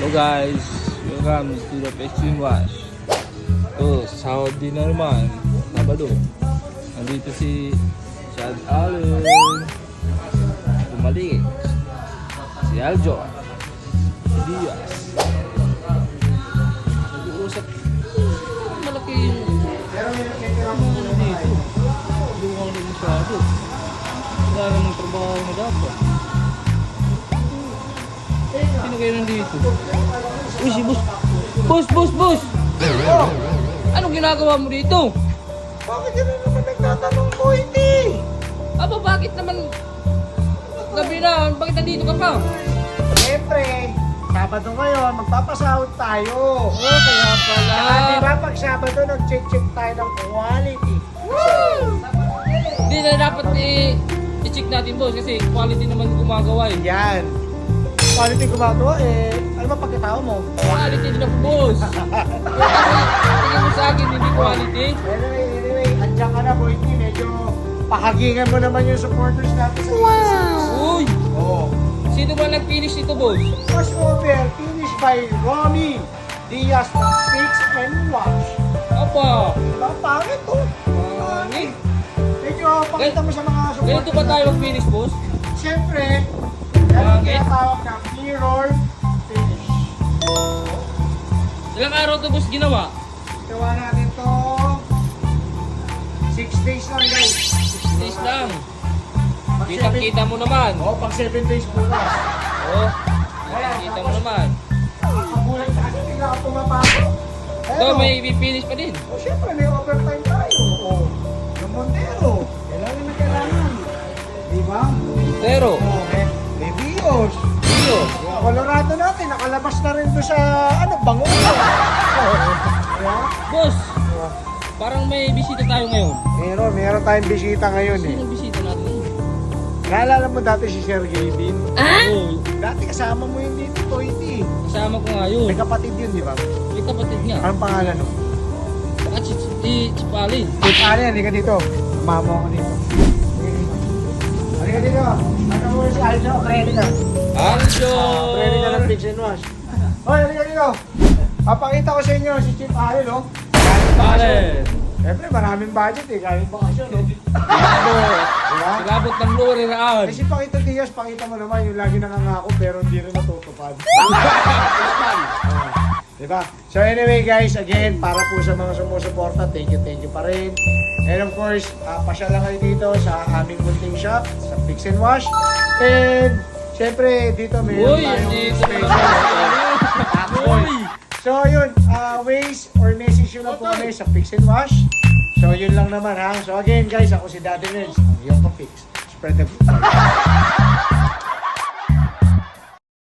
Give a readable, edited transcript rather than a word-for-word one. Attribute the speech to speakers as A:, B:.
A: Hello guys, welcome to the Pexin Wash. Ito, sahod din na naman, Sabado. Nandito si Chad Allen, bumalik. Si Aljo, si Diaz. Nag-uusap, malaki yung ano dito. Hindi ko lang masyado. Wala namang trabaho na dapat. Sino kayo nandito? Uy, si boss! Boss!
B: Oh,
A: Anong ginagawa mo dito?
B: bakit yun naman nagtatanong ko, hindi?
A: Aba, bakit naman gabi na? Bakit nandito ka pa?
B: Siyempre, Sabado ngayon, magpapasahod tayo.
A: Kaya pala.
B: Saka diba pag Sabado, nag-check tayo ng quality.
A: Hindi na dapat i-check natin, boss, kasi quality naman gumagawa eh.
B: Yan. Quality gumagawa ano ba pagkatao mo?
A: Quality din ako, boss. Tingin mo sa akin, hindi quality.
B: Anyway, andyan ka na, boy. Medyo pahagingan mo naman yung supporters natin.
A: Uy!
B: Oo.
A: Sino ba nag-finish nito, boss?
B: Wash over, finished by Romy Diaz ng Fix and Wash.
A: Apa!
B: Diba? Pangit to.
A: Pangit.
B: Medyo pakita mo sa mga supporters.
A: Ganito ba tayo mag-finish, boss?
B: Siyempre, yan ang
A: Bakit?
B: tinatawag na mirror finish.
A: Ilang araw to, boss, ginawa?
B: Gawa natin to 6 days lang, guys.
A: 6 days lang. Kita-kita mo naman.
B: Pag 7 days bukas.
A: Oh, kita mo naman.
B: Kabulan sa akin, tingnan ka pumapasok.
A: So, may finish pa din.
B: Siyempre, may overtime tayo. Yung Montero. Kailangan na kailangan. Diba?
A: Pero,
B: May Bios.
A: dito.
B: Yung Colorado natin, nakalabas na rin doon sa, Bango.
A: Boss, parang may bisita tayo ngayon.
B: Meron tayong bisita ngayon eh.
A: Sino bisita natin?
B: Naalala mo dati si Sergey Bin?
A: Oh,
B: Dati kasama mo yun dito, Toity.
A: kasama ko nga yun.
B: May kapatid yun, di ba?
A: May kapatid nga.
B: Anong pangalan no?
A: At si Palin.
B: Wait, halika dito. Mama ako dito. Halika dito. Ano mo si Aljo? Ready na.
A: Aljo!
B: Ready na ng fix and wash. Hoy, halika dito. Papakita ko sa inyo si Chief Allen, no?
A: Palin!
B: Siyempre, maraming budget eh. Galing bakasyon, no?
A: Sigabot!
B: Diba?
A: Sigabot ng lure raan.
B: Eh, si Pakito Diaz, pakita mo naman yung lagi nangangako pero hindi rin natutupad. Diba? So anyway guys, again, para po sa mga sumusuporta, thank you pa rin. And of course, pasyal lang kayo dito sa aming bunting shop, sa Fix and Wash. And, syempre, dito
A: Uy,
B: meron tayong
A: dito
B: special.
A: Uy!
B: So yun, ways or message yun lang po kami sa Fix and Wash. So yun lang naman ha. So again guys, ako si Daddy Nels, ang iyong pa-fix. Spread the good.